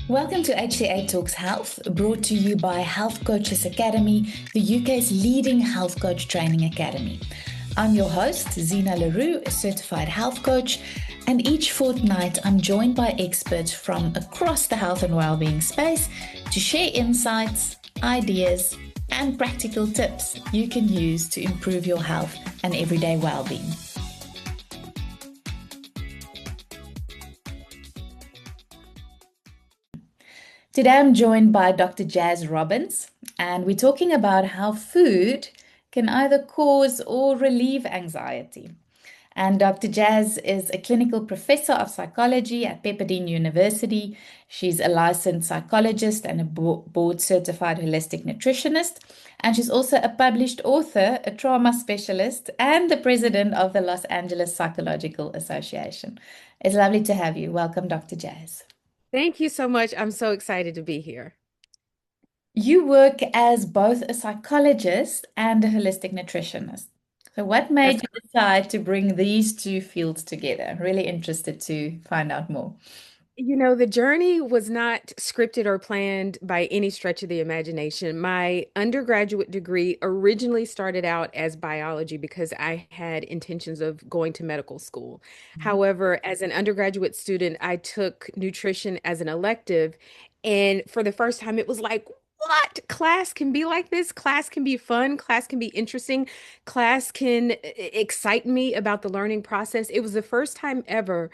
Welcome to HCA Talks Health, brought to you by Health Coaches Academy, the UK's leading health coach training academy. I'm your host, Zina LaRue, a certified health coach, and each fortnight I'm joined by experts from across the health and well-being space to share insights, ideas, and practical tips you can use to improve your health and everyday well-being. Today I'm joined by Dr. Jazz Robbins, and we're talking about how food can either cause or relieve anxiety. And Dr. Jazz is a clinical professor of psychology at Pepperdine University. She's a licensed psychologist and a board certified holistic nutritionist. And she's also a published author, a trauma specialist, and the president of the Los Angeles Psychological Association. It's lovely to have you. Welcome, Dr. Jazz. Thank you so much. I'm so excited to be here. You work as both a psychologist and a holistic nutritionist. So, what That's, made you decide to bring these two fields together? I'm really interested to find out more. the journey was not scripted or planned by any stretch of the imagination. My undergraduate degree originally started out as biology because I had intentions of going to medical school. However, as an undergraduate student, I took nutrition as an elective. And for the first time, it was like, what? Class can be like this. Class can be fun. Class can be interesting. Class can excite me about the learning process. It was the first time ever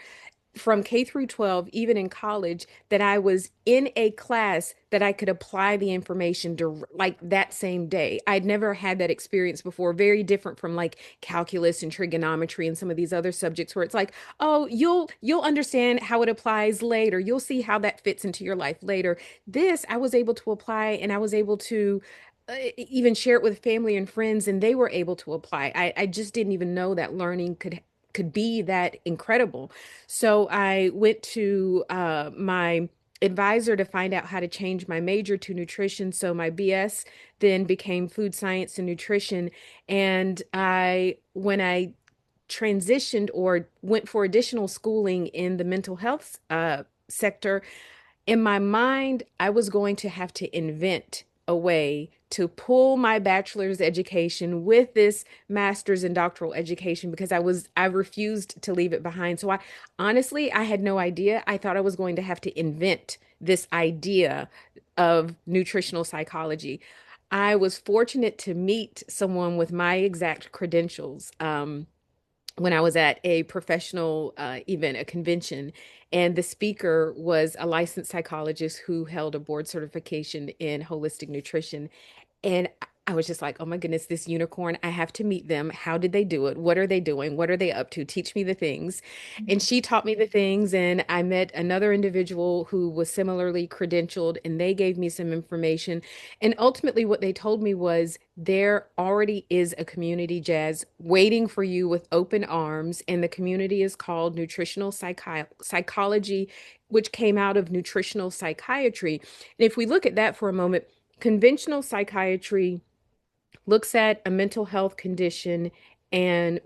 from K through 12, even in college, that I was in a class that I could apply the information to like that same day. I'd never had that experience before, very different from like calculus and trigonometry and some of these other subjects where it's like, oh, you'll understand how it applies later. You'll see how that fits into your life later. This I was able to apply and I was able to even share it with family and friends, and they were able to apply. I just didn't even know that learning could be that incredible. So I went to my advisor to find out how to change my major to nutrition. So my BS then became food science and nutrition. And when I transitioned or went for additional schooling in the mental health sector, in my mind, I was going to have to invent a way to pull my bachelor's education with this master's and doctoral education because I refused to leave it behind. So I honestly, I had no idea. I thought I was going to have to invent this idea of nutritional psychology. I was fortunate to meet someone with my exact credentials. When I was at a professional event, a convention, and the speaker was a licensed psychologist who held a board certification in holistic nutrition. And I was just like, oh my goodness, this unicorn, I have to meet them. How did they do it? What are they doing? What are they up to? Teach me the things. And she taught me the things. And I met another individual who was similarly credentialed, and they gave me some information. And ultimately, what they told me was there already is a community, Jazz, waiting for you with open arms. And the community is called Nutritional Psychology, which came out of nutritional psychiatry. And if we look at that for a moment, conventional psychiatry looks at a mental health condition and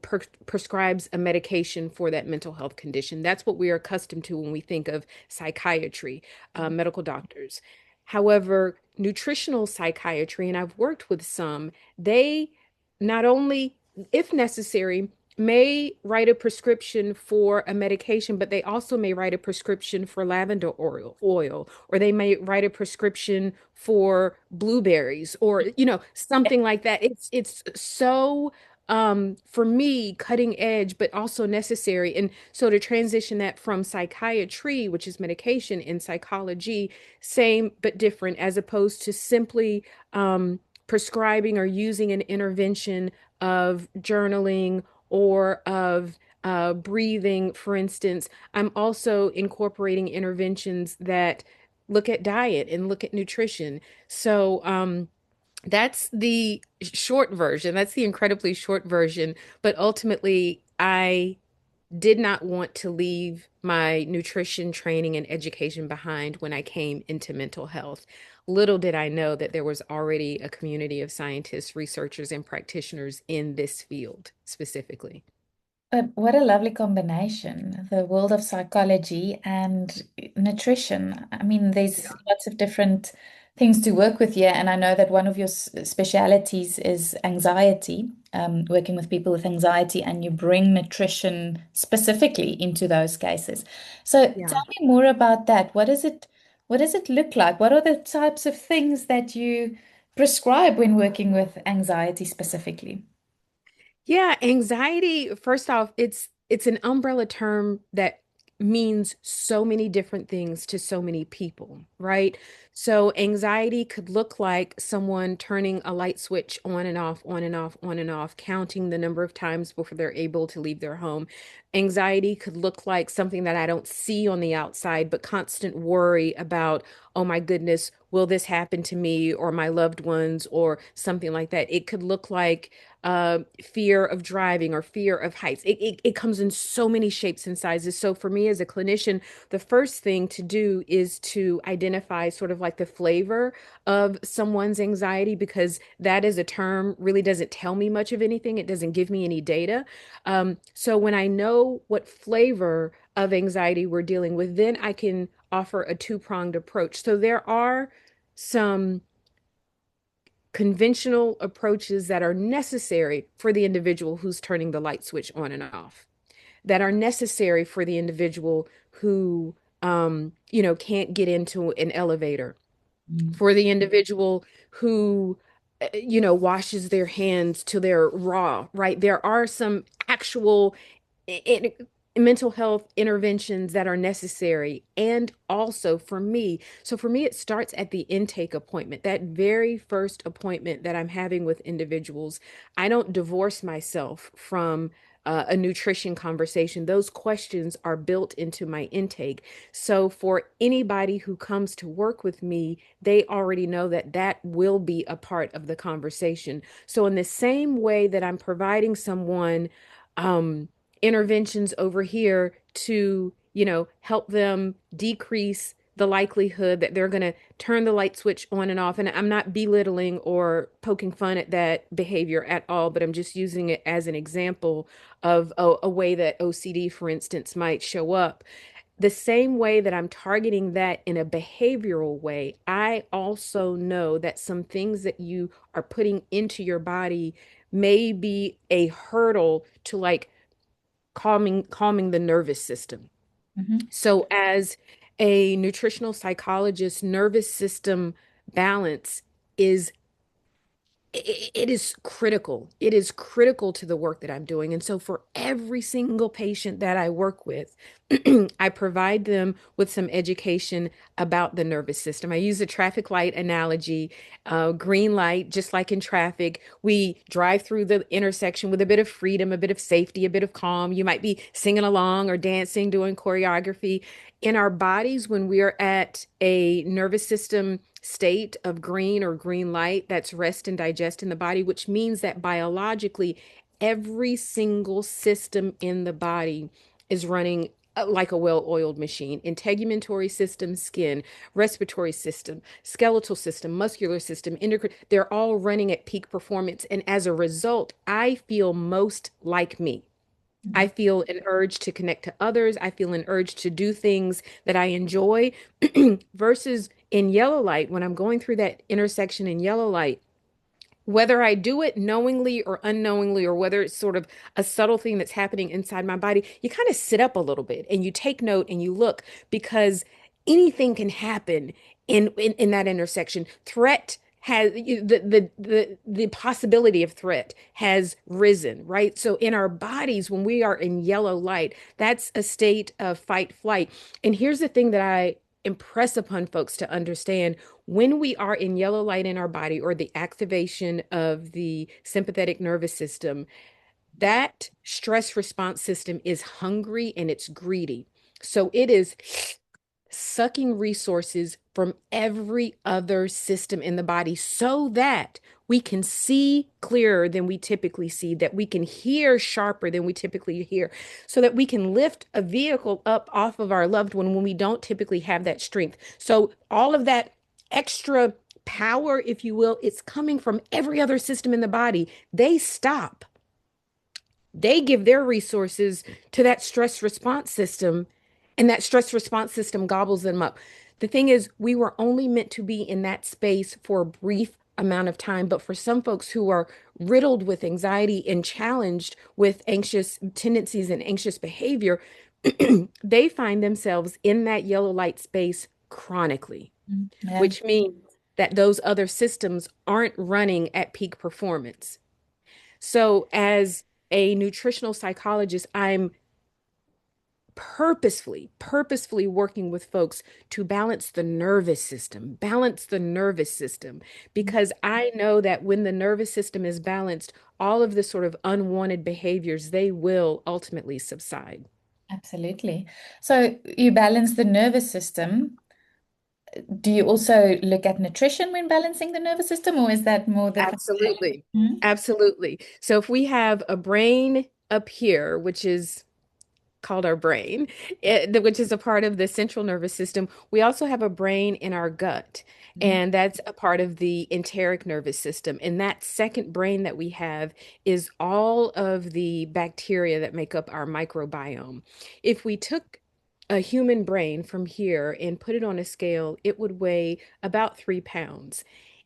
prescribes a medication for that mental health condition. That's what we are accustomed to when we think of psychiatry, medical doctors. However, nutritional psychiatry, and I've worked with some, they not only, if necessary, may write a prescription for a medication, but they also may write a prescription for lavender oil, or they may write a prescription for blueberries, or something like that. It's so for me cutting edge, but also necessary. And so to transition that from psychiatry, which is medication, in psychology, same but different, as opposed to simply prescribing or using an intervention of journaling or of breathing, for instance. I'm also incorporating interventions that look at diet and look at nutrition. So that's the short version. That's the incredibly short version. But ultimately, I did not want to leave my nutrition training and education behind when I came into mental health. Little did I know that there was already a community of scientists, researchers, and practitioners in this field specifically. But what a lovely combination, the world of psychology and nutrition. I mean, there's lots of different things to work with here. And I know that one of your specialities is anxiety, working with people with anxiety, and you bring nutrition specifically into those cases. So Yeah. tell me more about that. What does it look like? What are the types of things that you prescribe when working with anxiety specifically? Yeah, anxiety, first off, it's an umbrella term that means so many different things to so many people, right? So anxiety could look like someone turning a light switch on and off, on and off, on and off, counting the number of times before they're able to leave their home. Anxiety could look like something that I don't see on the outside, but constant worry about, oh my goodness, will this happen to me or my loved ones or something like that. It could look like fear of driving or fear of heights. It comes in so many shapes and sizes. So for me as a clinician, the first thing to do is to identify sort of like the flavor of someone's anxiety, because that is a term really doesn't tell me much of anything. It doesn't give me any data. So when I know what flavor of anxiety we're dealing with, then I can offer a two-pronged approach. So there are some conventional approaches that are necessary for the individual who's turning the light switch on and off, that are necessary for the individual who, can't get into an elevator, Mm. for the individual who, washes their hands till they're raw, right? There are some actual i- mental health interventions that are necessary. And also for me, it starts at the intake appointment, that very first appointment that I'm having with individuals. I don't divorce myself from a nutrition conversation. Those questions are built into my intake. So for anybody who comes to work with me, they already know that that will be a part of the conversation. So in the same way that I'm providing someone, um, interventions over here to, help them decrease the likelihood that they're going to turn the light switch on and off. And I'm not belittling or poking fun at that behavior at all, but I'm just using it as an example of a way that OCD, for instance, might show up. The same way that I'm targeting that in a behavioral way, I also know that some things that you are putting into your body may be a hurdle to like calming the nervous system. Mhm. So as a nutritional psychologist, nervous system balance is it is critical. It is critical to the work that I'm doing. And so for every single patient that I work with, I provide them with some education about the nervous system. I use a traffic light analogy. Green light, just like in traffic, we drive through the intersection with a bit of freedom, a bit of safety, a bit of calm. You might be singing along or dancing, doing choreography. In our bodies, when we are at a nervous system state of green or green light, that's rest and digest in the body, which means that biologically, every single system in the body is running like a well-oiled machine. Integumentary system, skin, respiratory system, skeletal system, muscular system, endocrine, they're all running at peak performance. And as a result, I feel most like me. I Mhm. feel an urge to connect to others. I feel an urge to do things that I enjoy versus in yellow light, when I'm going through that intersection in yellow light, whether I do it knowingly or unknowingly, or whether it's sort of a subtle thing that's happening inside my body, you kind of sit up a little bit and you take note and you look, because anything can happen in that intersection. Threat has the possibility of threat has risen, right? So in our bodies, when we are in yellow light, that's a state of fight flight. And here's the thing that I impress upon folks to understand: when we are in yellow light in our body, or the activation of the sympathetic nervous system, that stress response system is hungry and it's greedy. So it is sucking resources from every other system in the body so that we can see clearer than we typically see, that we can hear sharper than we typically hear, so that we can lift a vehicle up off of our loved one when we don't typically have that strength. So all of that extra power, if you will, it's coming from every other system in the body. They stop They give their resources to that stress response system, and that stress response system gobbles them up. The thing is, we were only meant to be in that space for a brief amount of time, but for some folks who are riddled with anxiety and challenged with anxious tendencies and anxious behavior, they find themselves in that yellow light space chronically, Yeah, which means that those other systems aren't running at peak performance. So, as a nutritional psychologist, I'm purposefully working with folks to balance the nervous system, because I know that when the nervous system is balanced, all of the sort of unwanted behaviors, they will ultimately subside. absolutely. So you balance the nervous system. Do you also look at nutrition when balancing the nervous system, or is that more the foundation? Absolutely. Mhm. Absolutely. So if we have a brain up here, which is called our brain, which is a part of the central nervous system. We also have a brain in our gut, and that's a part of the enteric nervous system. And that second brain that we have is all of the bacteria that make up our microbiome. If we took a human brain from here and put it on a scale, it would weigh about 3 pounds.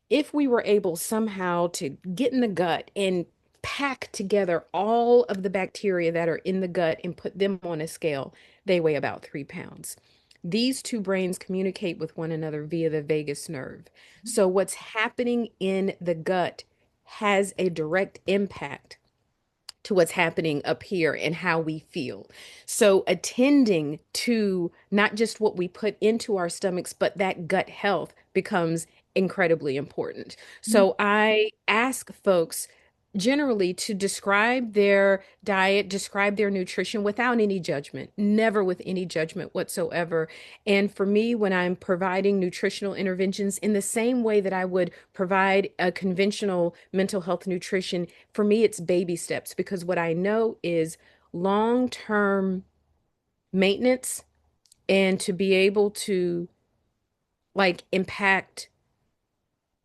If we were able somehow to get in the gut and pack together all of the bacteria that are in the gut and put them on a scale, they weigh about 3 pounds. These two brains communicate with one another via the vagus nerve. So, what's happening in the gut has a direct impact to what's happening up here and how we feel. So, attending to not just what we put into our stomachs, but that gut health becomes incredibly important. So, I ask folks generally to describe their diet, describe their nutrition without any judgment, never with any judgment whatsoever. And for me, when I'm providing nutritional interventions in the same way that I would provide a conventional mental health nutrition, for me, it's baby steps, because what I know is long-term maintenance, and to be able to like impact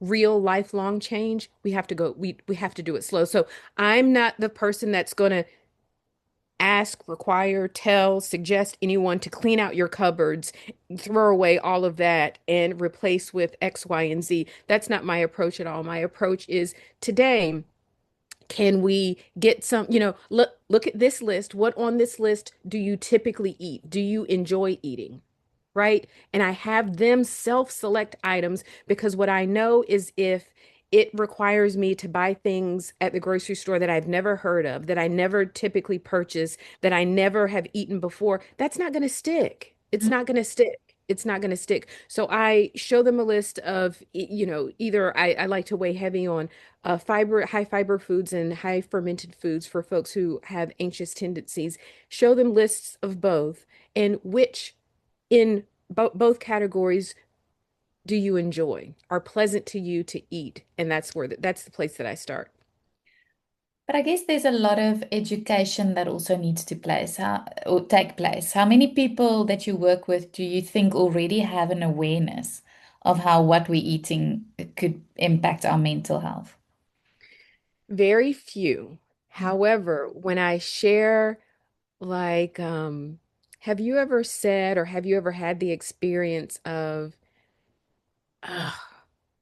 real lifelong change, we have to do it slow. So I'm not the person that's going to ask, require, tell, suggest anyone to clean out your cupboards, throw away all of that and replace with X, Y, and Z. That's not my approach at all. My approach is today, can we get some, look at this list. What on this list do you typically eat? Do you enjoy eating? Right? And I have them self-select items, because what I know is if it requires me to buy things at the grocery store that I've never heard of, that I never typically purchase, that I never have eaten before, that's not going to stick. It's not going to stick. It's not going to stick. So I show them a list of, either I like to weigh heavy on high fiber foods and high fermented foods for folks who have anxious tendencies. Show them lists of both, and which in both categories do you enjoy, are pleasant to you to eat, and that's the place that I start. But I guess there's a lot of education that also needs to take place. How many people that you work with do you think already have an awareness of how what we're eating could impact our mental health? Very few. However, when I share, like, have you ever said, or have you ever had the experience of, "Ugh,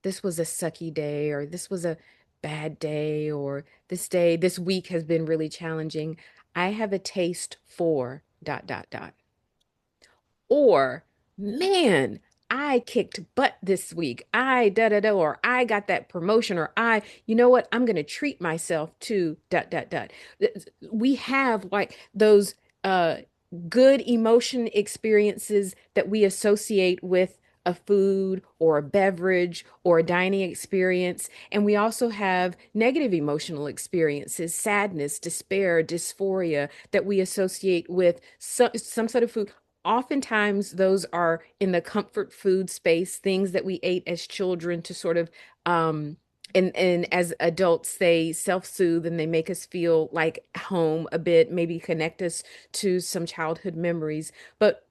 this was a sucky day," or "this was a bad day," or this week has been really challenging. I have a taste for dot dot dot. Or, man, I kicked butt this week. I da da da, or I got that promotion, or you know what? I'm going to treat myself to dot dot dot. We have like those uh good emotion experiences that we associate with a food or a beverage or a dining experience. And we also have negative emotional experiences, sadness, despair, dysphoria, that we associate with some sort of food. Oftentimes, those are in the comfort food space, things that we ate as children to sort of, and as adults, they self-soothe and they make us feel like home a bit, maybe connect us to some childhood memories. But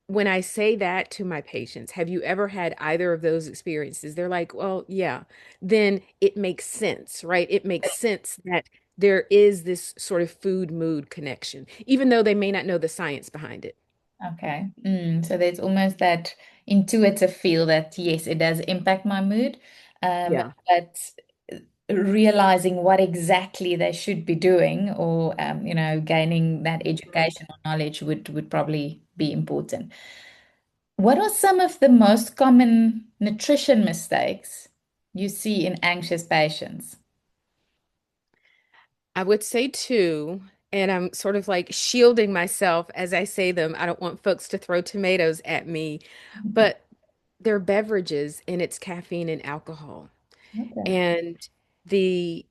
when I say that to my patients, have you ever had either of those experiences? They're like, well, yeah. Then it makes sense, right? It makes sense that there is this sort of food mood connection, even though they may not know the science behind it. Okay. So there's almost that intuitive feel that yes, it does impact my mood, Yeah. but realizing what exactly they should be doing or gaining that education or knowledge would probably be important. What are some of the most common nutrition mistakes you see in anxious patients? I would say two, and I'm sort of like shielding myself as I say them. I don't want folks to throw tomatoes at me, but they're beverages and it's caffeine and alcohol. Okay. And the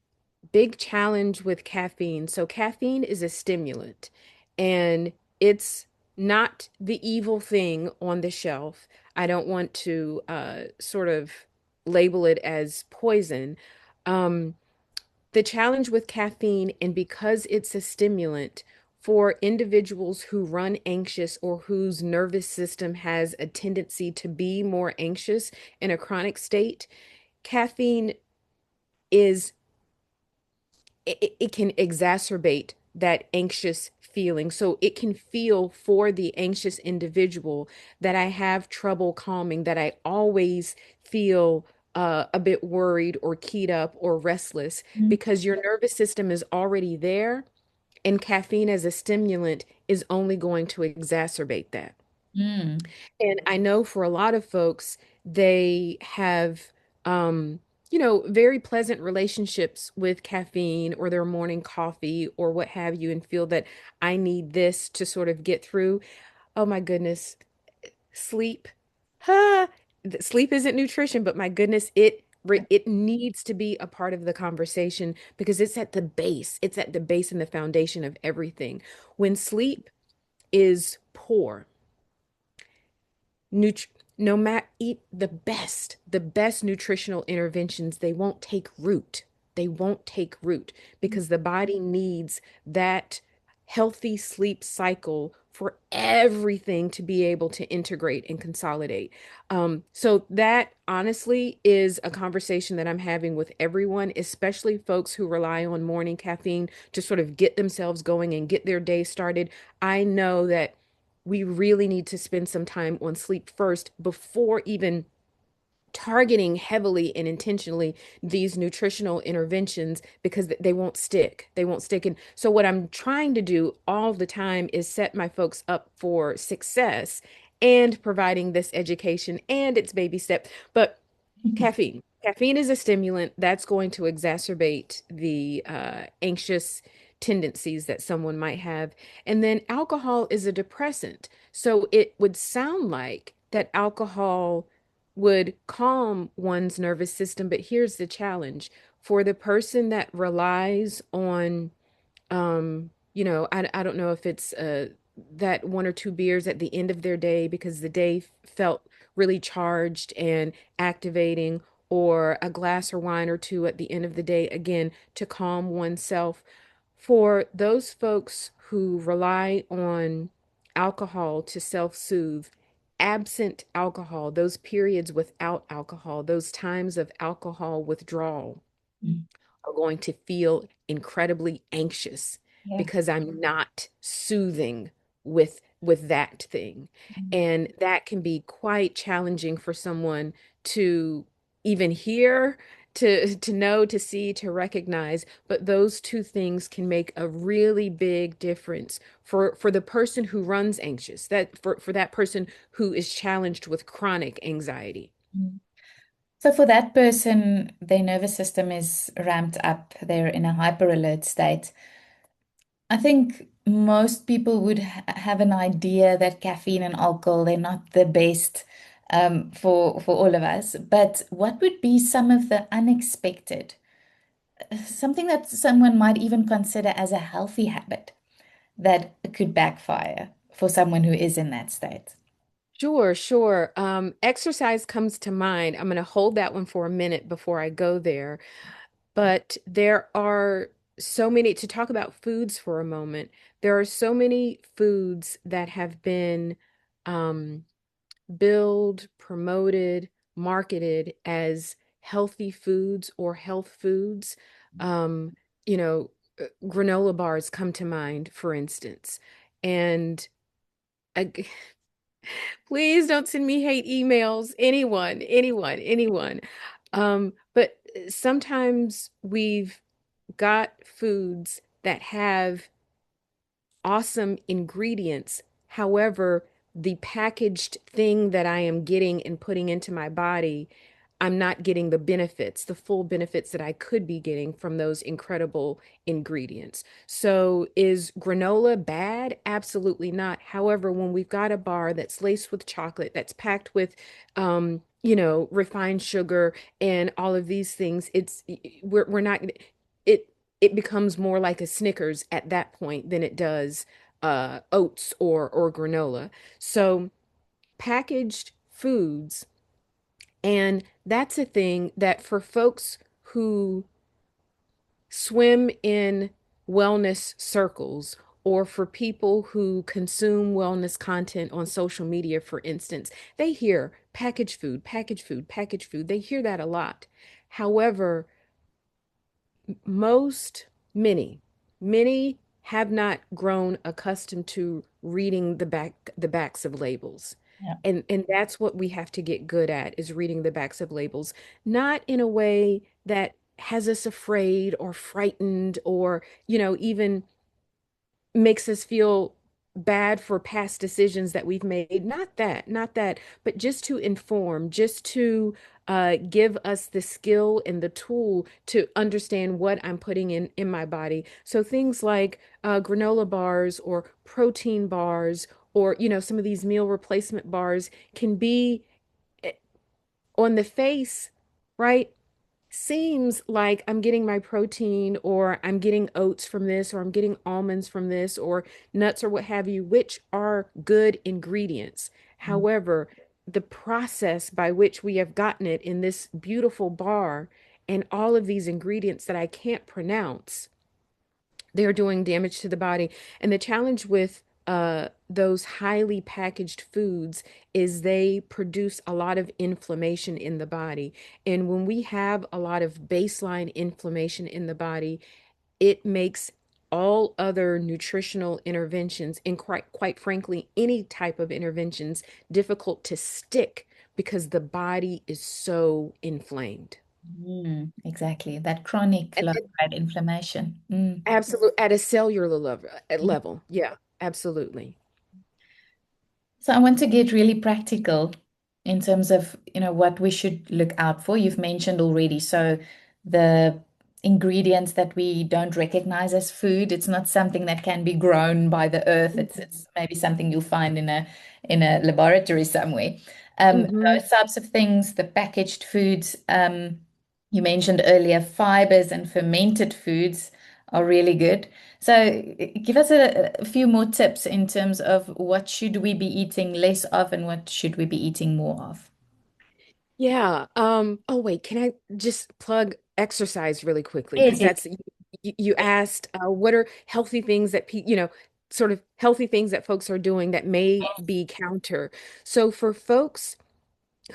big challenge with caffeine, so caffeine is a stimulant and it's not the evil thing on the shelf. I don't want to sort of label it as poison. Um, the challenge with caffeine, and because it's a stimulant for individuals who run anxious or whose nervous system has a tendency to be more anxious in a chronic state, caffeine is it can exacerbate that anxious feeling. So it can feel for the anxious individual that I have trouble calming, that I always feel a bit worried or keyed up or restless because your nervous system is already there, and caffeine as a stimulant is only going to exacerbate that. Mm. And I know for a lot of folks, they have, very pleasant relationships with caffeine or their morning coffee or what have you, and feel that I need this to sort of get through. Oh my goodness, sleep. Huh. Sleep isn't nutrition, but my goodness, it needs to be a part of the conversation because it's at the base. It's at the base and the foundation of everything. When sleep is poor, nut no matter eat the best nutritional interventions, they won't take root. They won't take root because the body needs that healthy sleep cycle for everything to be able to integrate and consolidate. So that honestly is a conversation that I'm having with everyone, especially folks who rely on morning caffeine to sort of get themselves going and get their day started. I know that we really need to spend some time on sleep first before even targeting heavily and intentionally these nutritional interventions because they won't stick. They won't stick. And so, what I'm trying to do all the time is set my folks up for success and providing this education and its baby step. But caffeine. Caffeine is a stimulant that's going to exacerbate the anxious tendencies that someone might have. And then alcohol is a depressant. So it would sound like that alcohol would calm one's nervous system. But here's the challenge for the person that relies on I don't know if it's that one or two beers at the end of their day because the day felt really charged and activating, or a glass or wine or two at the end of the day, again, to calm oneself. For those folks who rely on alcohol to self-soothe, absent alcohol, those periods without alcohol, those times of alcohol withdrawal, Mm. are going to feel incredibly anxious Yeah. because I'm not soothing with that thing. And that can be quite challenging for someone to even hear, to know, to see, to recognize. But those two things can make a really big difference for the person who runs anxious, that for that person who is challenged with chronic anxiety. Mm. So for that person, their nervous system is ramped up. They're in a hyper alert state. I think most people would have an idea that caffeine and alcohol, they're not the best for all of us. But what would be some of the unexpected, something that someone might even consider as a healthy habit that could backfire for someone who is in that state? Sure, sure. Exercise comes to mind. I'm going to hold that one for a minute before I go there. But there are so many, to talk about foods for a moment, there are so many foods that have been um, billed, promoted, marketed as healthy foods or health foods. Um, you know, granola bars come to mind, for instance. And I, please don't send me hate emails. Anyone. But sometimes we've got foods that have awesome ingredients. However, the packaged thing that I am getting and putting into my body, I'm not getting the benefits, the full benefits that I could be getting from those incredible ingredients. So, is granola bad? Absolutely not. However, when we've got a bar that's laced with chocolate, that's packed with, refined sugar and all of these things, we're not, it, it becomes more like a Snickers at that point than it does oats or granola. So packaged foods, and that's a thing that for folks who swim in wellness circles, or for people who consume wellness content on social media, for instance, they hear packaged food, packaged food, packaged food. They hear that a lot. However, most, many have not grown accustomed to reading the backs of labels. Yeah. And that's what we have to get good at, is reading the backs of labels, not in a way that has us afraid or frightened, or, even makes us feel bad for past decisions that we've made. Not that, but just to inform, just to give us the skill and the tool to understand what I'm putting in my body. So things like granola bars or protein bars, or some of these meal replacement bars can be on the face, right? Seems like I'm getting my protein, or I'm getting oats from this, or I'm getting almonds from this, or nuts, or what have you, which are good ingredients. However, the process by which we have gotten it in this beautiful bar and all of these ingredients that I can't pronounce, they're doing damage to the body. And the challenge with those highly packaged foods is they produce a lot of inflammation in the body. And when we have a lot of baseline inflammation in the body, it makes all other nutritional interventions, and quite frankly, any type of interventions, difficult to stick because the body is so inflamed. Exactly. That chronic And low-grade inflammation. absolute at a cellular level. Yeah, absolutely. So I want to get really practical in terms of, what we should look out for. You've mentioned already. So the ingredients that we don't recognize as food, it's not something that can be grown by the earth. It's maybe something you'll find in a laboratory somewhere. Hmm. Those types of things, the packaged foods, you mentioned earlier, fibers and fermented foods are really good. So give us a few more tips in terms of what should we be eating less of and what should we be eating more of. Yeah. Oh wait, can I just plug exercise really quickly? Yes, Because yes. you asked what are healthy things that sort of healthy things that folks are doing that may be counter. So for folks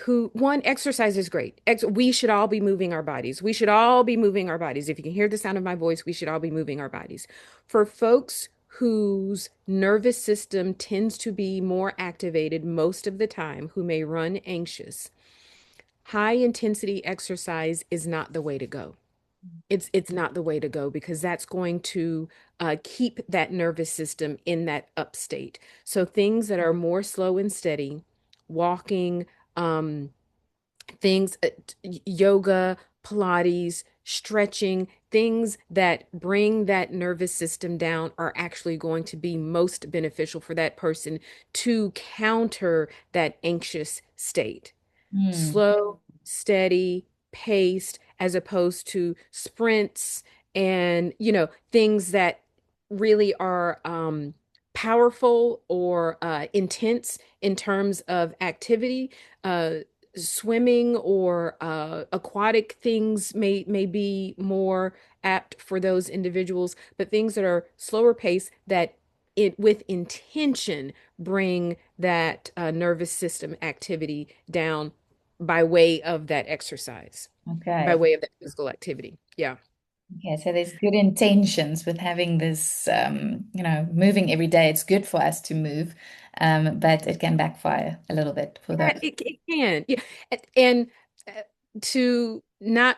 who, one, exercise is great. We should all be moving our bodies. We should all be moving our bodies. If you can hear the sound of my voice, we should all be moving our bodies. For folks whose nervous system tends to be more activated most of the time, who may run anxious, high intensity exercise is not the way to go. It's not the way to go, because that's going to keep that nervous system in that up state. So things that are more slow and steady, walking, um, things, yoga, Pilates, stretching, things that bring that nervous system down are actually going to be most beneficial for that person to counter that anxious state. Mm, Slow, steady, paced, as opposed to sprints and, things that really are powerful or intense in terms of activity. Swimming or aquatic things may be more apt for those individuals, but things that are slower pace, that it with intention bring that nervous system activity down by way of that exercise, by okay. way of that physical activity. Yeah. Okay, so there's good intentions with having this, moving every day. It's good for us to move, but it can backfire a little bit for Yeah, those. it can. Yeah. And uh, to not,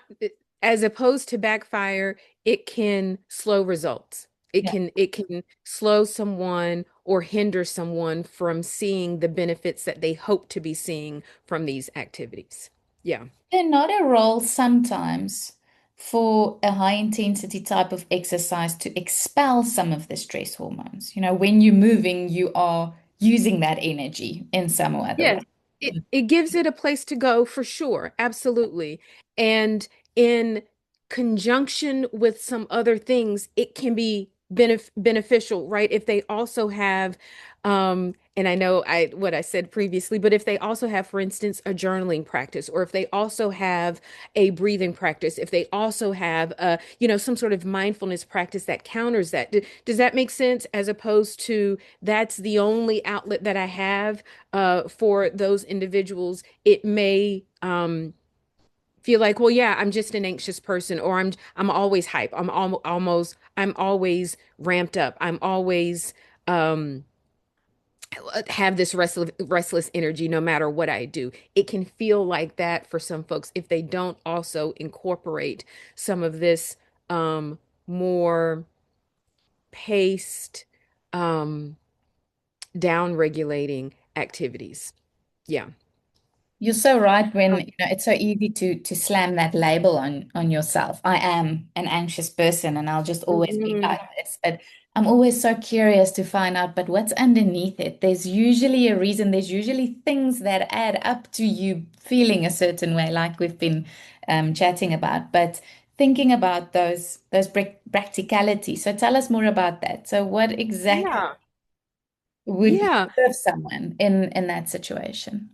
as opposed to backfire, it can slow results. Yeah. It can slow someone or hinder someone from seeing the benefits that they hope to be seeing from these activities. Yeah. There not a role sometimes for a high intensity type of exercise to expel some of the stress hormones? When you're moving, you are using that energy in some or other way. Yes, it gives it a place to go for sure. Absolutely. And in conjunction with some other things, it can be beneficial, right? If they also have and I know what I said previously, but if they also have, for instance, a journaling practice, or if they also have a breathing practice, if they also have some sort of mindfulness practice that counters that. Does that make sense? As opposed to that's the only outlet that I have for those individuals, it may feel like, well, yeah, I'm just an anxious person, or I'm always hype. I'm always ramped up. I'm always um, have this restless energy no matter what I do. It can feel like that for some folks if they don't also incorporate some of this um, more paced, um, down regulating activities. Yeah. You're so right when it's so easy to slam that label on yourself. I am an anxious person and I'll just always be Mhm. like this. But I'm always so curious to find out, but what's underneath it? There's usually a reason, there's usually things that add up to you feeling a certain way, like we've been chatting about. But thinking about those practicalities. So tell us more about that. So what exactly Yeah. would Yeah. serve someone in that situation?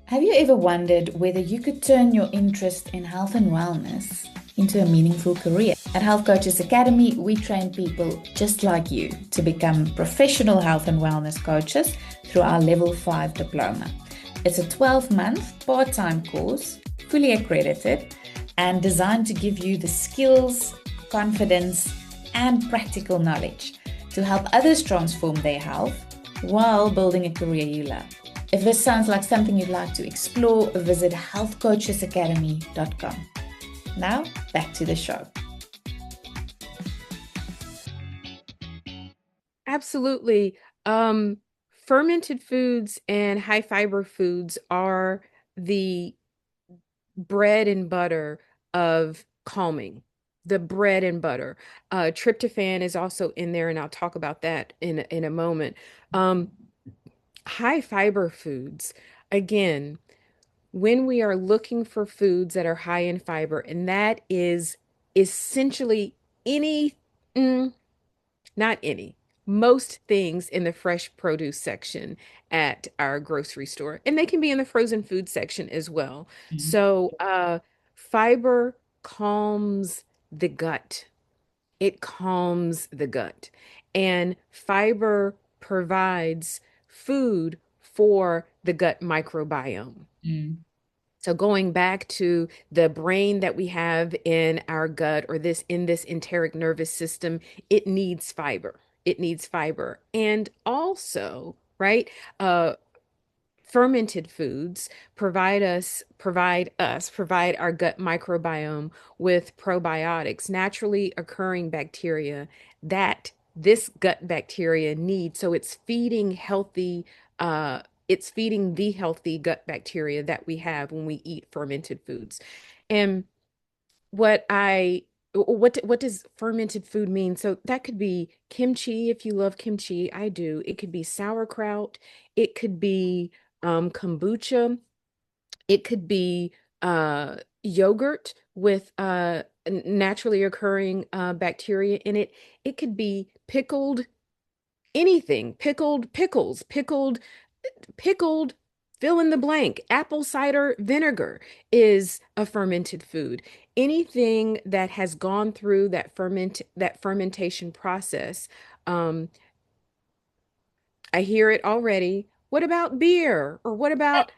Have you ever wondered whether you could turn your interest in health and wellness into a meaningful career? At Health Coaches Academy, we train people just like you to become professional health and wellness coaches through our Level 5 diploma. It's a 12-month part-time course, fully accredited, and designed to give you the skills, confidence, and practical knowledge to help others transform their health while building a career you love. If this sounds like something you'd like to explore, visit healthcoachesacademy.com. Now, back to the show. Absolutely. Um, Fermented foods and high fiber foods are the bread and butter of calming. The bread and butter. Tryptophan is also in there, and I'll talk about that in a moment. Um, High fiber foods, again, when we are looking for foods that are high in fiber, and that is essentially any, mm, not any, most things in the fresh produce section at our grocery store, and they can be in the frozen food section as well. So, fiber calms the gut. It calms the gut, and fiber provides food for the gut microbiome. Mm, So going back to the brain that we have in our gut, or this in this enteric nervous system, it needs fiber. It needs fiber. And also, right, fermented foods provide our gut microbiome with probiotics, naturally occurring bacteria that this gut bacteria needs. So it's feeding the healthy gut bacteria that we have when we eat fermented foods. And what I what does fermented food mean? So that could be kimchi if you love kimchi. I do. It could be sauerkraut. It could be kombucha. It could be yogurt with naturally occurring bacteria in it. It could be pickled anything, pickled pickles, pickled fill in the blank. Apple cider vinegar is a fermented food. Anything that has gone through that fermentation process. Um, I hear it already. What about beer? Or what about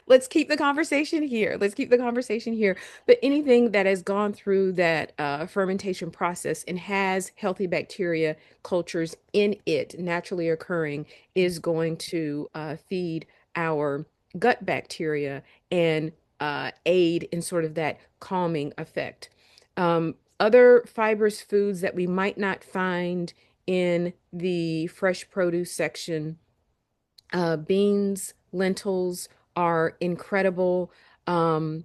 let's keep the conversation here. Let's keep the conversation here. But anything that has gone through that fermentation process and has healthy bacteria cultures in it naturally occurring is going to feed our gut bacteria and aid in sort of that calming effect. Other fibrous foods that we might not find in the fresh produce section, beans, lentils are incredible. Um,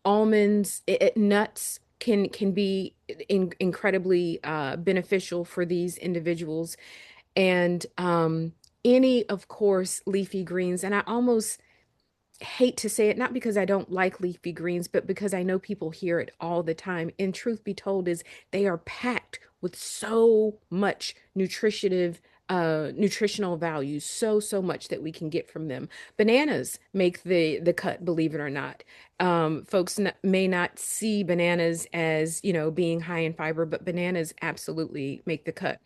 Almonds, nuts can be incredibly beneficial for these individuals, and any, of course, leafy greens. And I almost hate to say it, not because I don't like leafy greens, but because I know people hear it all the time. And truth be told, is they are packed with so much nutritional values, so much that we can get from them. Bananas make the cut, believe it or not. Folks may not see bananas as, being high in fiber, but bananas absolutely make the cut.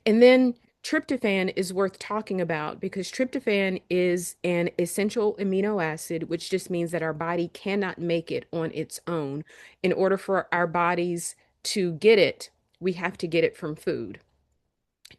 And then tryptophan is worth talking about because tryptophan is an essential amino acid, which just means that our body cannot make it on its own. In order for our bodies to get it, we have to get it from food.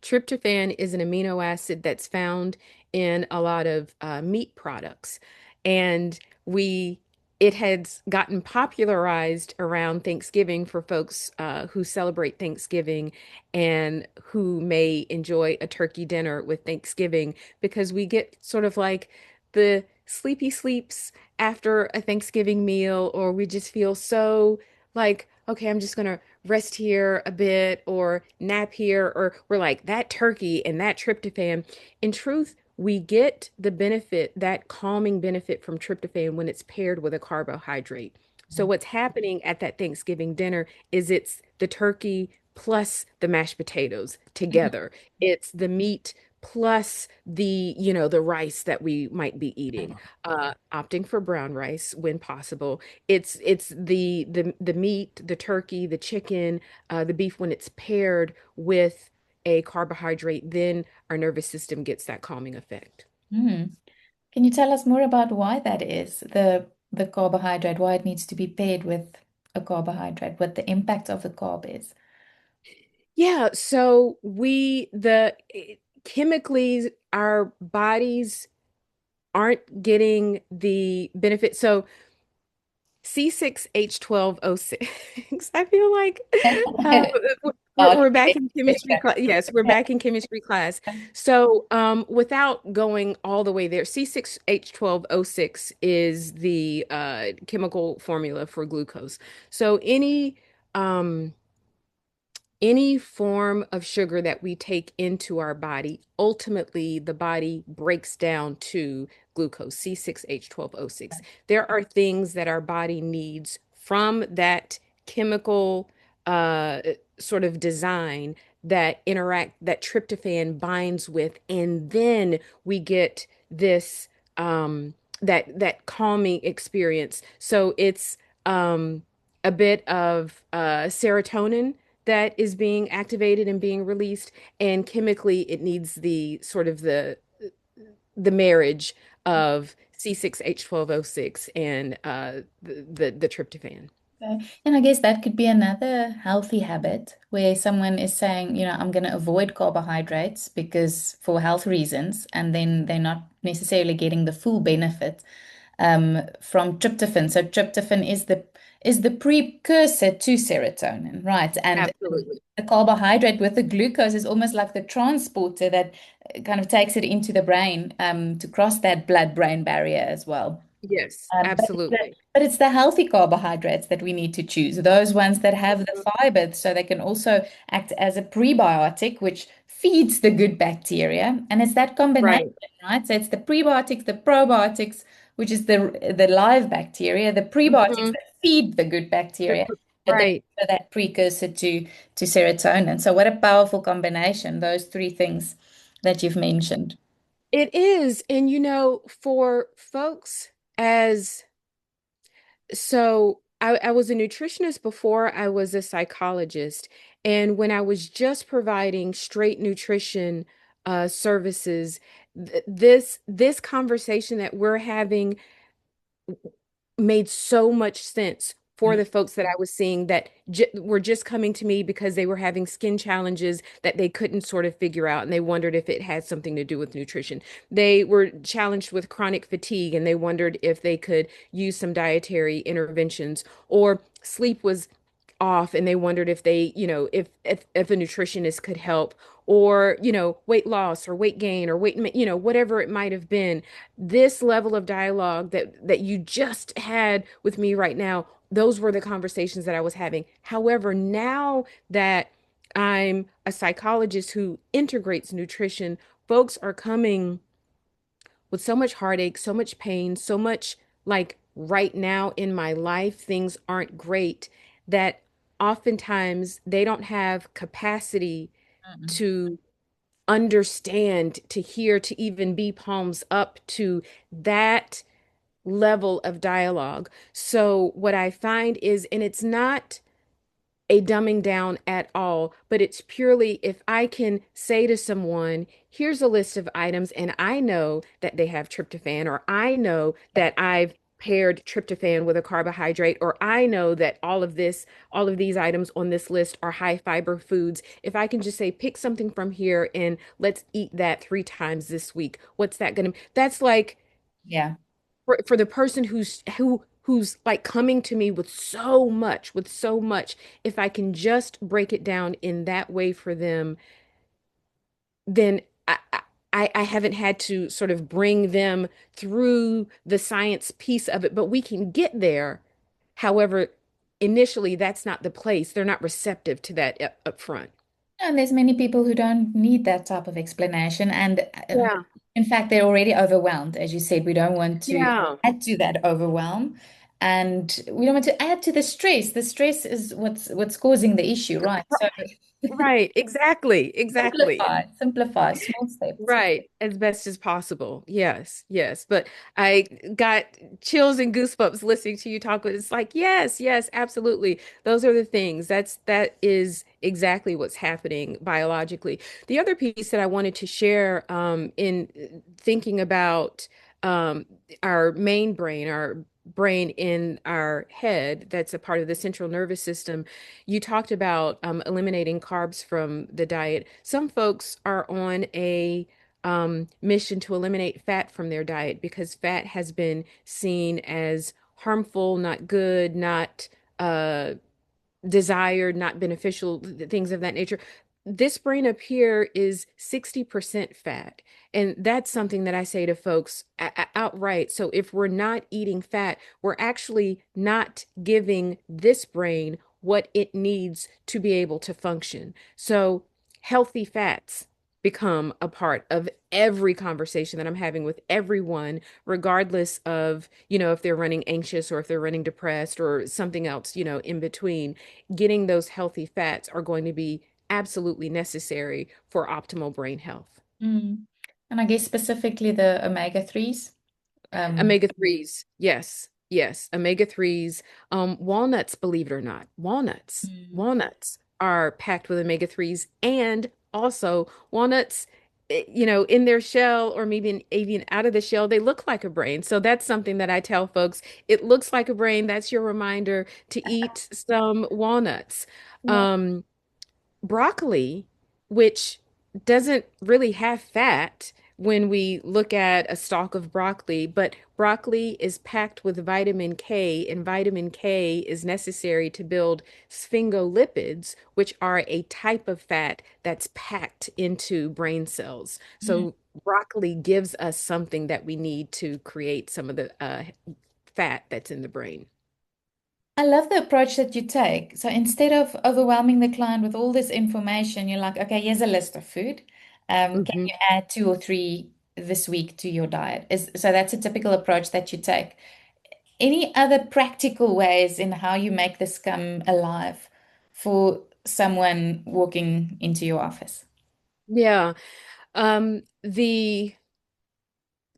Tryptophan is an amino acid that's found in a lot of meat products, and we it has gotten popularized around Thanksgiving for folks who celebrate Thanksgiving and who may enjoy a turkey dinner with Thanksgiving because we get sort of like the sleepy sleeps after a Thanksgiving meal, or we just feel so like, okay, I'm just gonna rest here a bit or nap here, or we're like that turkey and that tryptophan. In truth, we get the benefit, that calming benefit from tryptophan when it's paired with a carbohydrate. So what's happening at that Thanksgiving dinner is it's the turkey plus the mashed potatoes together. It's the meat plus the rice that we might be eating, opting for brown rice when possible. It's the meat, the turkey, the chicken, the beef when it's paired with a carbohydrate, then our nervous system gets that calming effect. Mm. Can you tell us more about why that is, the carbohydrate, why it needs to be paired with a carbohydrate, what the impact of the carb is? Yeah, so chemically our bodies aren't getting the benefit. So C6H12O6. I feel like uh, we're back Okay. in chemistry class. Yes, we're back in chemistry class. So, without going all the way there, C6H12O6 is the chemical formula for glucose. So, um, any form of sugar that we take into our body, ultimately the body breaks down to glucose, C6H12O6. There are things that our body needs from that chemical uh, sort of design that tryptophan binds with, and then we get this that calming experience. So it's a bit of serotonin that is being activated and being released, and chemically it needs the sort of the marriage of C6H12O6 and the tryptophan. Okay. And I guess that could be another healthy habit where someone is saying, I'm going to avoid carbohydrates because for health reasons, and then they're not necessarily getting the full benefit from tryptophan. So tryptophan is the precursor to serotonin, right? And Absolutely. the carbohydrate with the glucose is almost like the transporter that kind of takes it into the brain to cross that blood-brain barrier as well. Yes, But it's the, absolutely. but it's the healthy carbohydrates that we need to choose, those ones that have the Mhm. fiber, so they can also act as a prebiotic, which feeds the good bacteria. And it's that combination, Right. right? So it's the prebiotics, the probiotics, which is the live bacteria, the prebiotics Mhm. that feed the good bacteria, but they're Right. also that precursor to serotonin. So what a powerful combination, those three things that you've mentioned. It is. And for folks as I was a nutritionist before I was a psychologist. And when I was just providing straight nutrition services. This conversation that we're having made so much sense for Mm. the folks that I was seeing that were just coming to me because they were having skin challenges that they couldn't sort of figure out, and they wondered if it had something to do with nutrition. They were challenged with chronic fatigue, and they wondered if they could use some dietary interventions, or sleep was off, and they wondered if they, if a nutritionist could help, or, weight loss or weight gain or whatever it might have been. This level of dialogue that you just had with me right now, those were the conversations that I was having. However, now that I'm a psychologist who integrates nutrition, folks are coming with so much heartache, so much pain, so much, like, right now in my life, things aren't great, that oftentimes they don't have capacity Mm. to understand, to hear, to even be palms up to that level of dialogue. So what I find is, and it's not a dumbing down at all, but it's purely if I can say to someone, here's a list of items, and I know that they have tryptophan, or I know that I've paired tryptophan with a carbohydrate, or I know that all of these items on this list are high fiber foods. If I can just say, pick something from here and let's eat that 3 times this week, what's that gonna, that's like, Yeah. for the person who's like coming to me with so much, if I can just break it down in that way for them, then I haven't had to sort of bring them through the science piece of it, but we can get there. However, initially that's not the place. They're not receptive to that up front. And there's many people who don't need that type of explanation. And Yeah. in fact, they're already overwhelmed. As you said, we don't want to Yeah. add to that overwhelm. And we don't want to add to the stress. The stress is what's causing the issue, right? So Right. Exactly. Exactly. simplify, small steps. Right, as best as possible. Yes, yes. But I got chills and goosebumps listening to you talk. It's like, yes, yes, absolutely. Those are the things. That is exactly what's happening biologically. The other piece that I wanted to share, in thinking about, our main brain, our brain in our head, that's a part of the central nervous system. You talked about, eliminating carbs from the diet. Some folks are on a mission to eliminate fat from their diet because fat has been seen as harmful, not good, not uh, desired, not beneficial, things of that nature. This brain up here is 60% fat. And that's something that I say to folks outright. So if we're not eating fat, we're actually not giving this brain what it needs to be able to function. So healthy fats become a part of every conversation that I'm having with everyone, regardless of, if they're running anxious or if they're running depressed or something else, in between. Getting those healthy fats are going to be absolutely necessary for optimal brain health. Mm. And I guess specifically the omega-3s. Um, Omega 3s, yes, yes, omega 3s. Walnuts, believe it or not, mm. walnuts are packed with omega 3s, and also walnuts, in their shell, or maybe even out of the shell, they look like a brain. So that's something that I tell folks. It looks like a brain. That's your reminder to eat some walnuts. Yeah. Um, Broccoli, which doesn't really have fat when we look at a stalk of broccoli, but broccoli is packed with vitamin K, and vitamin K is necessary to build sphingolipids, which are a type of fat that's packed into brain cells. Mm. So broccoli gives us something that we need to create some of the fat that's in the brain. I love the approach that you take. So instead of overwhelming the client with all this information, you're like, okay, here's a list of food. Can Mhm. you add two or three this week to your diet? So that's a typical approach that you take. Any other practical ways in how you make this come alive for someone walking into your office? Yeah. The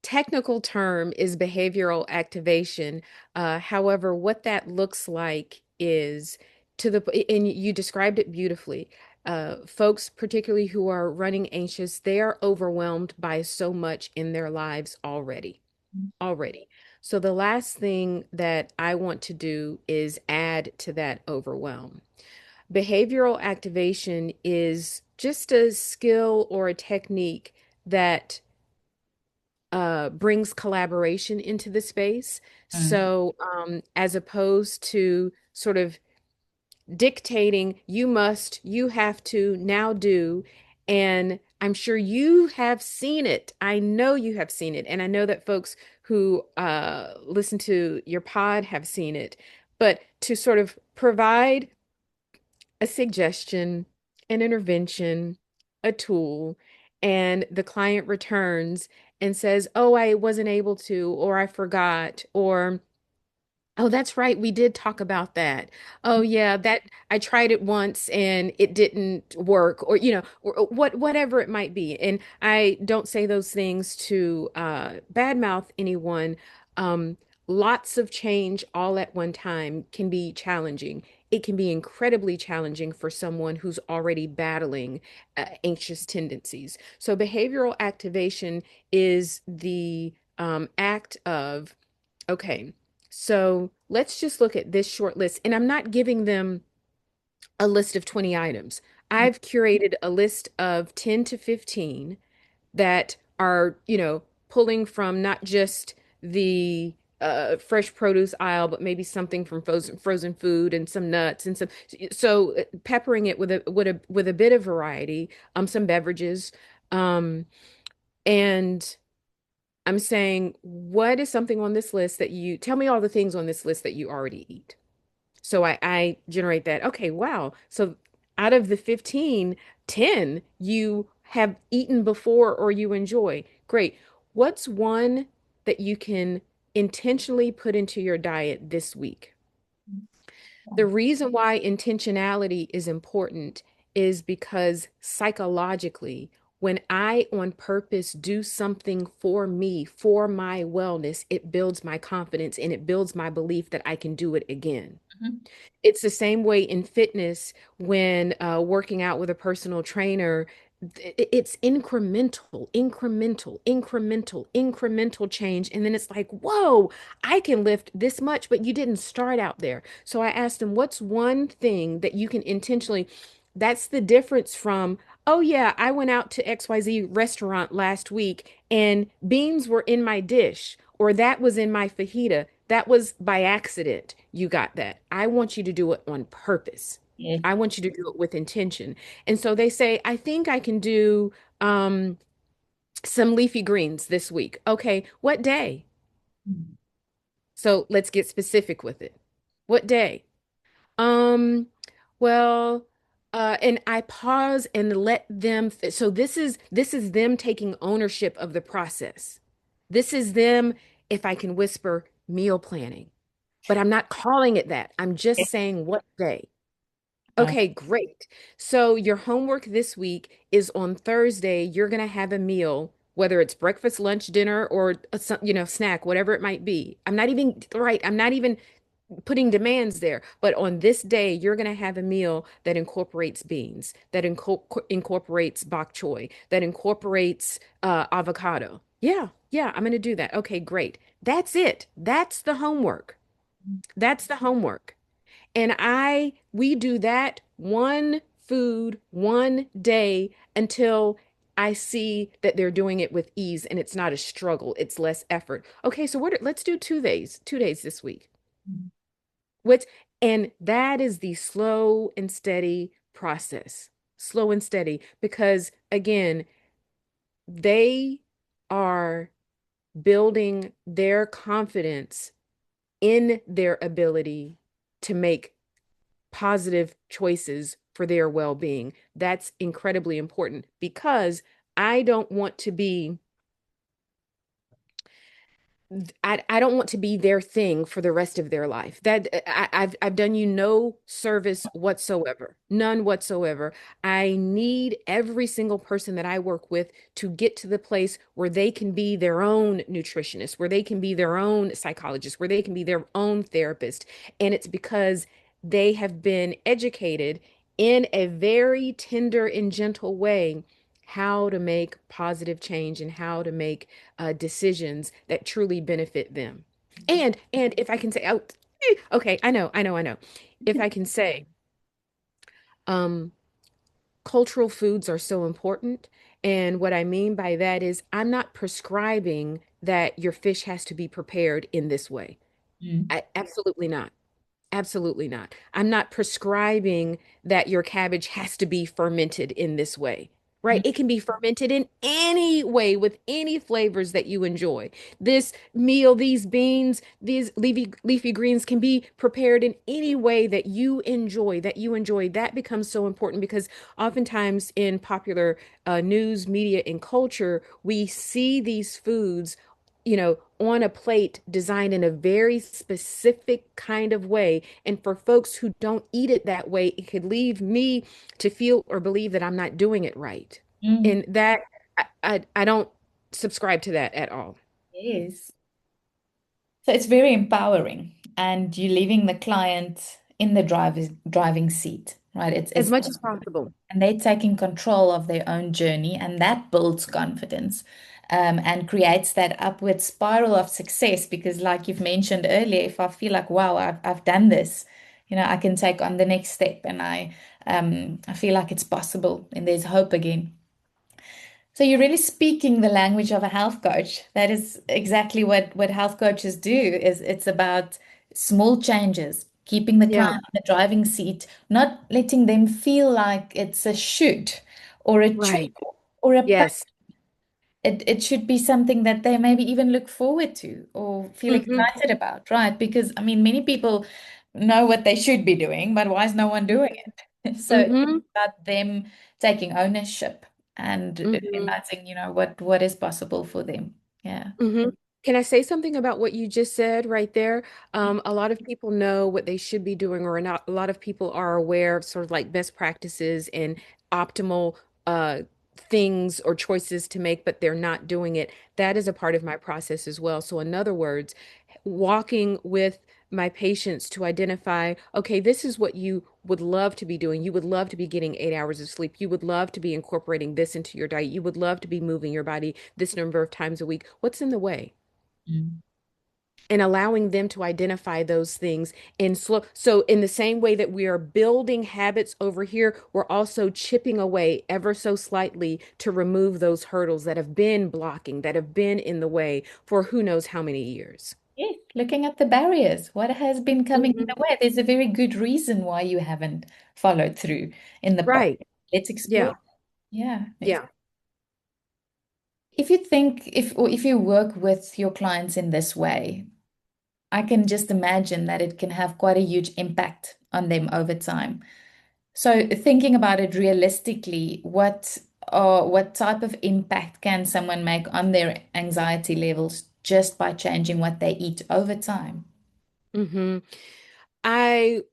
technical term is behavioral activation. However, what that looks like is, and you described it beautifully. folks, particularly who are running anxious, they are overwhelmed by so much in their lives already. So the last thing that I want to do is add to that overwhelm. Behavioral activation is just a skill or a technique that brings collaboration into the space. Mm. So, as opposed to sort of dictating, you must, you have to, now do. And I'm sure you have seen it. I know you have seen it. And I know that folks who listen to your pod have seen it. But to sort of provide a suggestion, an intervention, a tool, and the client returns and says, "Oh, I wasn't able to, or I forgot, or oh, that's right. We did talk about that. Oh, yeah, that I tried it once and it didn't work, or or whatever it might be." And I don't say those things to badmouth anyone. Um, Lots of change all at one time can be challenging. It can be incredibly challenging for someone who's already battling anxious tendencies. So, behavioral activation is the act of, okay, so let's just look at this short list. And I'm not giving them a list of 20 items. I've curated a list of 10 to 15 that are, pulling from not just the fresh produce aisle, but maybe something from frozen food and some nuts and peppering it with a bit of variety, some beverages, um, and I'm saying, what is something on this list that you tell me all the things on this list that you already eat? So I generate that. Okay, wow. So out of the 15, 10 you have eaten before or you enjoy. Great. What's one that you can intentionally put into your diet this week? The reason why intentionality is important is because psychologically, when I on purpose do something for me, for my wellness, it builds my confidence and it builds my belief that I can do it again. Mhm. It's the same way in fitness when working out with a personal trainer. It's incremental change. And then it's like, whoa, I can lift this much, but you didn't start out there. So I asked him, what's one thing that you can intentionally, that's the difference from, oh, yeah, I went out to XYZ restaurant last week and beans were in my dish, or that was in my fajita. That was by accident. You got that. I want you to do it on purpose. Yes. I want you to do it with intention. And so they say, I think I can do um, some leafy greens this week. Okay, what day? Mm. So let's get specific with it. What day? Um, well, and I pause and let them so this is them taking ownership of the process. This is them, if I can whisper, meal planning. But I'm not calling it that. I'm just Yes. saying what day. Uh, Okay, great. So your homework this week is on Thursday. You're going to have a meal, whether it's breakfast, lunch, dinner, or snack, whatever it might be. I'm not even right. I'm not even putting demands there. But on this day, you're going to have a meal that incorporates beans, that incorporates bok choy, that incorporates avocado. Yeah, yeah, I'm going to do that. Okay, great. That's it. That's the homework. That's the homework. And we do that one food, one day until I see that they're doing it with ease and it's not a struggle. It's less effort. Okay, so let's do 2 days this week. What's and that is the slow and steady process. Slow and steady, because again, they are building their confidence in their ability to make positive choices for their well-being. That's incredibly important because I don't want to be I don't want to be their thing for the rest of their life. I've done you no service whatsoever, none whatsoever. I need every single person that I work with to get to the place where they can be their own nutritionist, where they can be their own psychologist, where they can be their own therapist. And it's because they have been educated in a very tender and gentle way how to make positive change and how to make decisions that truly benefit them. And if I can say, oh, okay, I know. If I can say, um, cultural foods are so important. And what I mean by that is, I'm not prescribing that your fish has to be prepared in this way. Mm. Absolutely not. Absolutely not. I'm not prescribing that your cabbage has to be fermented in this way, right? Mm. It can be fermented in any way with any flavors that you enjoy. This meal, these beans, these leafy greens can be prepared in any way that you enjoy, that you enjoy. That becomes so important because oftentimes in popular news, media, and culture, we see these foods on a plate designed in a very specific kind of way. And for folks who don't eat it that way, it could leave me to feel or believe that I'm not doing it right. Mm. And that I don't subscribe to that at all. Yes. So it's very empowering, and you're leaving the client in the driving seat, right? As It's much as possible. and they're taking control of their own journey, and that builds confidence, and creates that upward spiral of success. Because, like you've mentioned earlier, if I feel like, wow, I've done this, I can take on the next step, and I feel like it's possible, and there's hope again. So you're really speaking the language of a health coach. That is exactly what health coaches do. Is it's about small changes, keeping the client Yeah, on the driving seat, not letting them feel like it's a shoot or a right. chore or a pain. Yes. It should be something that they maybe even look forward to or feel Hmm. excited about, right? Because I mean, many people know what they should be doing, but why is no one doing it? So it's Hmm. about them taking ownership and Hmm. realizing, what is possible for them. Yeah. Hmm. Can I say something about what you just said right there? A lot of people know what they should be doing, or not. A lot of people are aware of sort of like best practices and optimal uh, things or choices to make, but they're not doing it. That is a part of my process as well. So, in other words, walking with my patients to identify, okay, this is what you would love to be doing. You would love to be getting 8 hours of sleep. You would love to be incorporating this into your diet. You would love to be moving your body this number of times a week. What's in the way? Mm. And allowing them to identify those things and slow. So, in the same way that we are building habits over here, we're also chipping away ever so slightly to remove those hurdles that have been blocking, that have been in the way for who knows how many years. Yes, looking at the barriers, what has been coming in Mhm. the way? There's a very good reason why you haven't followed through in the past. Right. Let's explore. Yeah. Yeah. Yeah. If you think if you work with your clients in this way, I can just imagine that it can have quite a huge impact on them over time. So thinking about it realistically, what type of impact can someone make on their anxiety levels just by changing what they eat over time? Hmm. I'm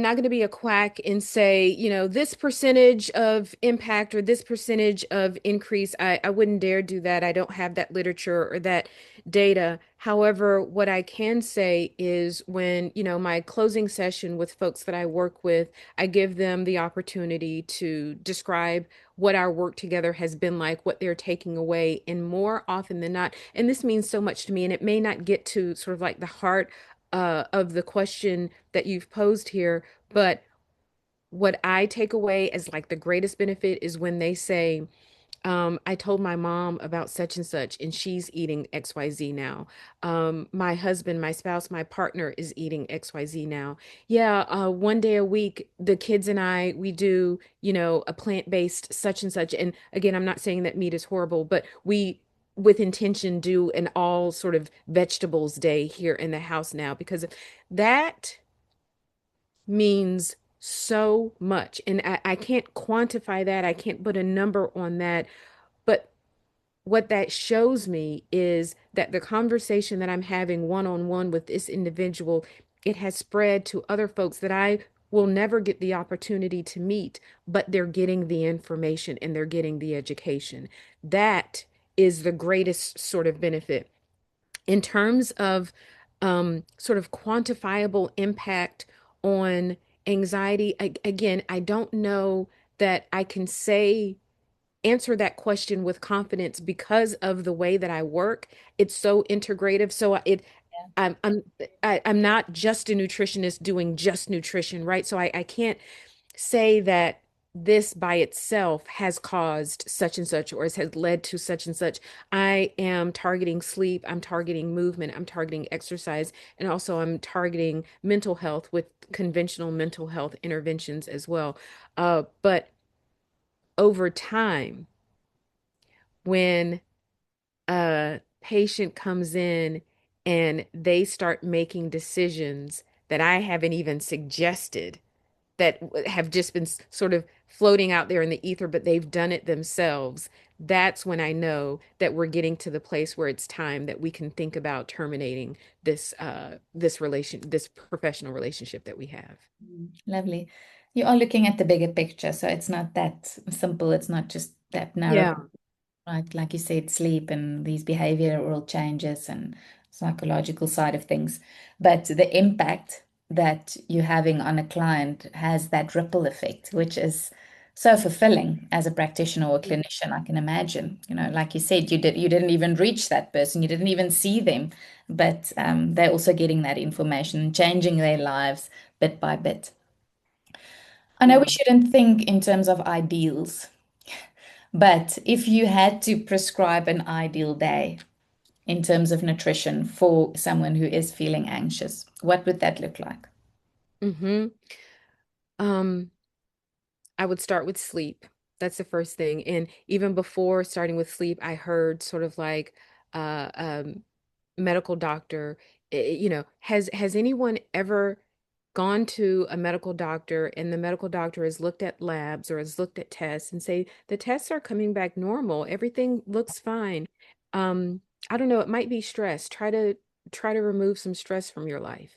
not going to be a quack and say, this percentage of impact or this percentage of increase. I wouldn't dare do that. I don't have that literature or that data. However, what I can say is when, my closing session with folks that I work with, I give them the opportunity to describe what our work together has been like, what they're taking away, and more often than not, and this means so much to me, and it may not get to sort of like the heart of the question that you've posed here. But what I take away as like the greatest benefit is when they say, I told my mom about such and such, and she's eating XYZ now. My husband, my spouse, my partner is eating XYZ now. Yeah, one day a week, the kids and I, we do, a plant-based such and such. And again, I'm not saying that meat is horrible, but we, with intention, do an all sort of vegetables day here in the house now because that means so much. And I can't quantify that. I can't put a number on that. But what that shows me is that the conversation that I'm having one on one with this individual, it has spread to other folks that I will never get the opportunity to meet, but they're getting the information and they're getting the education. That is the greatest sort of benefit. In terms of sort of quantifiable impact on Anxiety, again, I don't know that I can say answer that question with confidence because of the way that I work. It's so integrative. So Yeah. I'm not just a nutritionist doing just nutrition, right? So I can't say that this by itself has caused such and such or has led to such and such. I am targeting sleep, I'm targeting movement, I'm targeting exercise, and also I'm targeting mental health with conventional mental health interventions as well. But over time, when a patient comes in and they start making decisions that I haven't even suggested, that have just been sort of floating out there in the ether, but they've done it themselves, that's when I know that we're getting to the place where it's time that we can think about terminating this professional relationship that we have. Lovely. You are looking at the bigger picture, so it's not that simple. It's not just that narrow. Yeah. Right, like you said, sleep and these behavioral changes and psychological side of things. But the impact that you're having on a client has that ripple effect, which is so fulfilling as a practitioner or clinician, I can imagine. Like you said, you didn't even reach that person, you didn't even see them, but they're also getting that information, changing their lives bit by bit. I know we Yeah. shouldn't think in terms of ideals, but if you had to prescribe an ideal day in terms of nutrition for someone who is feeling anxious, what would that look like? hmm Um, I would start with sleep. That's the first thing. And even before starting with sleep, I heard sort of like uh, um, medical doctor, has anyone ever gone to a medical doctor and the medical doctor has looked at labs or has looked at tests and say the tests are coming back normal, everything looks fine. Um, I don't know, it might be stress. Try to remove some stress from your life.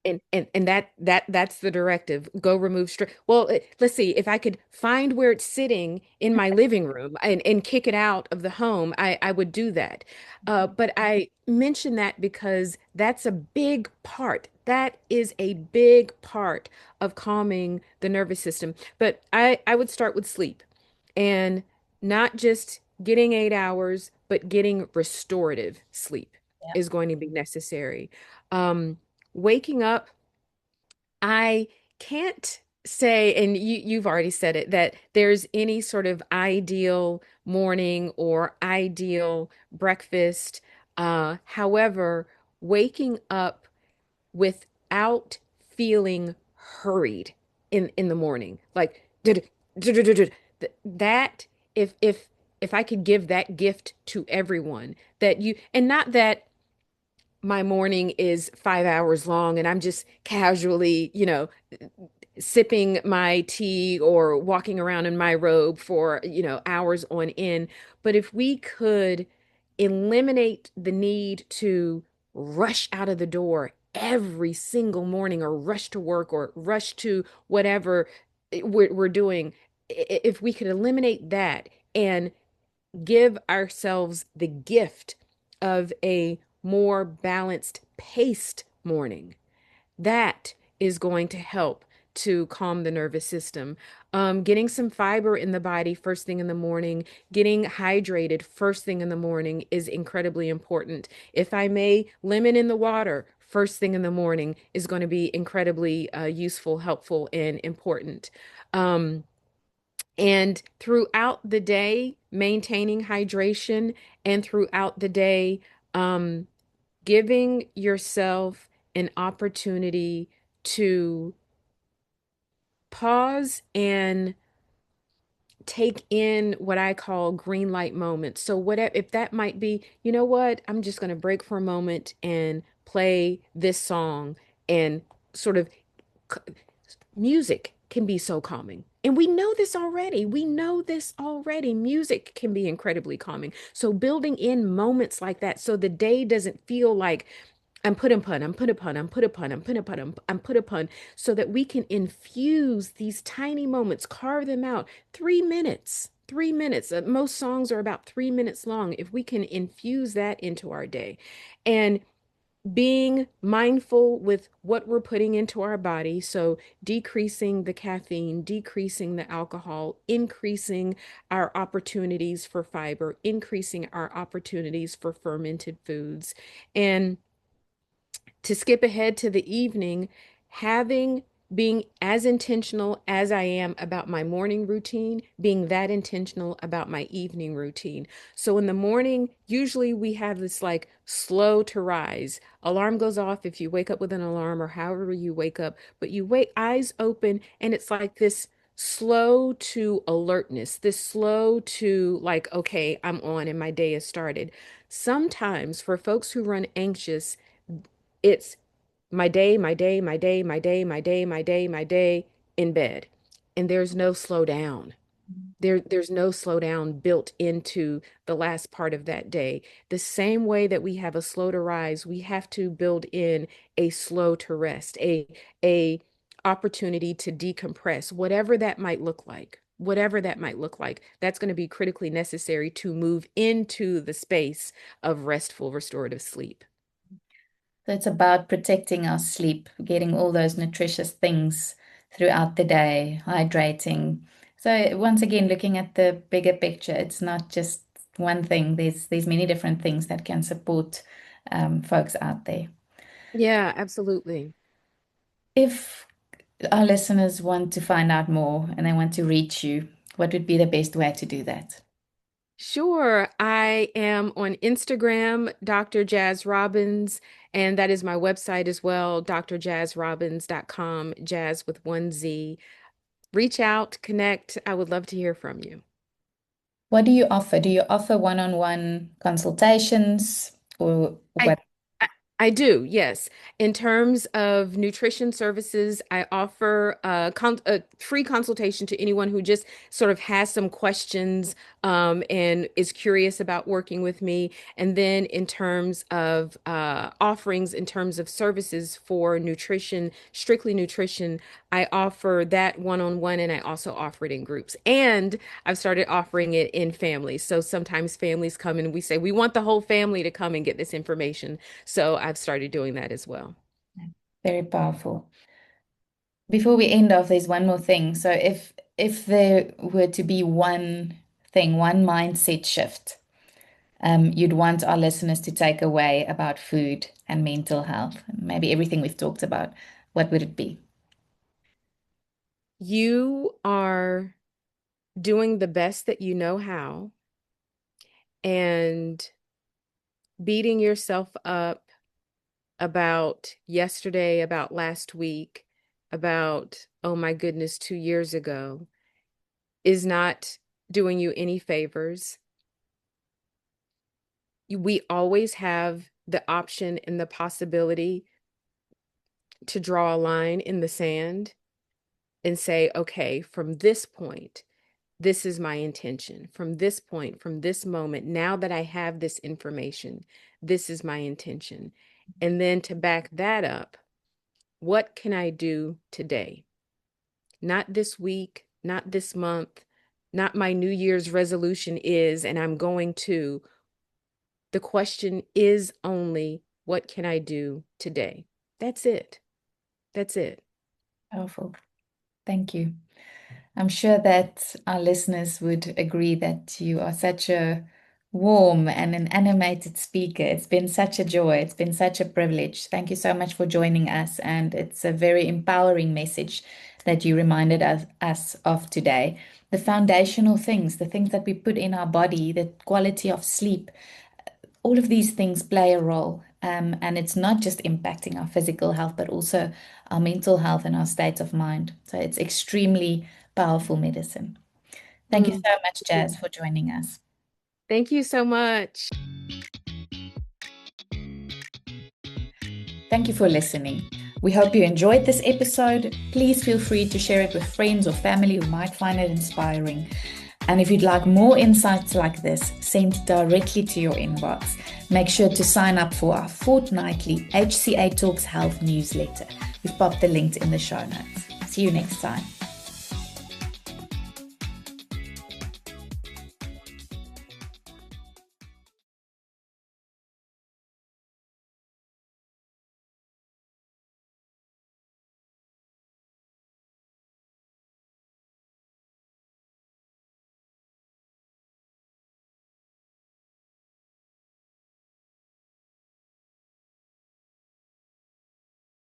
And that's the directive. Go remove stress. Well, let's see. If I could find where it's sitting in my living room and kick it out of the home, I would do that. But I mention that because that's a big part. That is a big part of calming the nervous system. But I would start with sleep and not just getting 8 hours, but getting restorative sleep Yeah. is going to be necessary. Um, Waking up, I can't say, and you've already said it, that there's any sort of ideal morning or ideal breakfast. However, waking up without feeling hurried in the morning, like that, if I could give that gift to everyone, that you, and not that my morning is 5 hours long and I'm just casually, sipping my tea or walking around in my robe for, hours on end. But if we could eliminate the need to rush out of the door every single morning or rush to work or rush to whatever we're doing, if we could eliminate that and give ourselves the gift of a more balanced paced morning, that is going to help to calm the nervous system. Getting some fiber in the body first thing in the morning, getting hydrated first thing in the morning is incredibly important. If I may, lemon in the water first thing in the morning is going to be incredibly useful, helpful, and important. Um, and throughout the day, maintaining hydration, and throughout the day, um, giving yourself an opportunity to pause and take in what I call green light moments. So whatever, if that might be, you know what, I'm just going to break for a moment and play this song and sort of music can be so calming. And we know this already. We know this already. Music can be incredibly calming. So building in moments like that so the day doesn't feel like I'm put upon, I'm put upon, I'm put upon, I'm put upon, I'm put upon, so that we can infuse these tiny moments, carve them out. 3 minutes, 3 minutes. Most songs are about 3 minutes long. If we can infuse that into our day. And being mindful with what we're putting into our body. So, decreasing the caffeine, decreasing the alcohol, increasing our opportunities for fiber, increasing our opportunities for fermented foods. And to skip ahead to the evening, having being as intentional as I am about my morning routine, being that intentional about my evening routine. So in the morning, usually we have this like slow to rise. Alarm goes off if you wake up with an alarm or however you wake up, but you wake eyes open and it's like this slow to alertness, this slow to like, okay, I'm on and my day has started. Sometimes for folks who run anxious, it's my day, my day, my day, my day, my day, my day, my day in bed. And there's no slow down. There's no slowdown built into the last part of that day. The same way that we have a slow to rise, we have to build in a slow to rest, a opportunity to decompress, whatever that might look like. Whatever that might look like, that's going to be critically necessary to move into the space of restful, restorative sleep. So it's about protecting our sleep, getting all those nutritious things throughout the day, hydrating. So once again, looking at the bigger picture, it's not just one thing. There's many different things that can support folks out there. Yeah, absolutely. If our listeners want to find out more and they want to reach you, what would be the best way to do that? Sure. I am on Instagram, Dr. Jazz Robbins, and that is my website as well, drjazzrobbins.com, jazz with one Z. Reach out, connect. I would love to hear from you. What do you offer? Do you offer one-on-one consultations or I what? I I do, yes. In terms of nutrition services, I offer a free consultation to anyone who just sort of has some questions and is curious about working with me. And then in terms of offerings, in terms of services for nutrition, strictly nutrition, I offer that one-on-one and I also offer it in groups. And I've started offering it in families. So sometimes families come and we say, we want the whole family to come and get this information. So I've started doing that as well. Very powerful. Before we end off, there's one more thing. So if there were to be one thing, one mindset shift, you'd want our listeners to take away about food and mental health, and maybe everything we've talked about, what would it be? You are doing the best that you know how and beating yourself up about yesterday, about last week, about, oh my goodness, 2 years ago is not doing you any favors. We always have the option and the possibility to draw a line in the sand and say, okay, from this point, this is my intention. From this point, from this moment, now that I have this information, this is my intention. And then to back that up, what can I do today? Not this week, not this month, not my New Year's resolution is, and I'm going to. The question is only, what can I do today? That's it. That's it. Powerful. Thank you. I'm sure that our listeners would agree that you are such a warm and an animated speaker. It's been such a joy. It's been such a privilege. Thank you so much for joining us. And it's a very empowering message that you reminded us of today. The foundational things, the things that we put in our body, the quality of sleep, all of these things play a role. And it's not just impacting our physical health, but also our mental health and our state of mind. So it's extremely powerful medicine. Thank you Mm. so much, Jazz, for joining us. Thank you so much. Thank you for listening. We hope you enjoyed this episode. Please feel free to share it with friends or family who might find it inspiring. And if you'd like more insights like this sent directly to your inbox, make sure to sign up for our fortnightly HCA Talks Health newsletter. We've popped the link in the show notes. See you next time.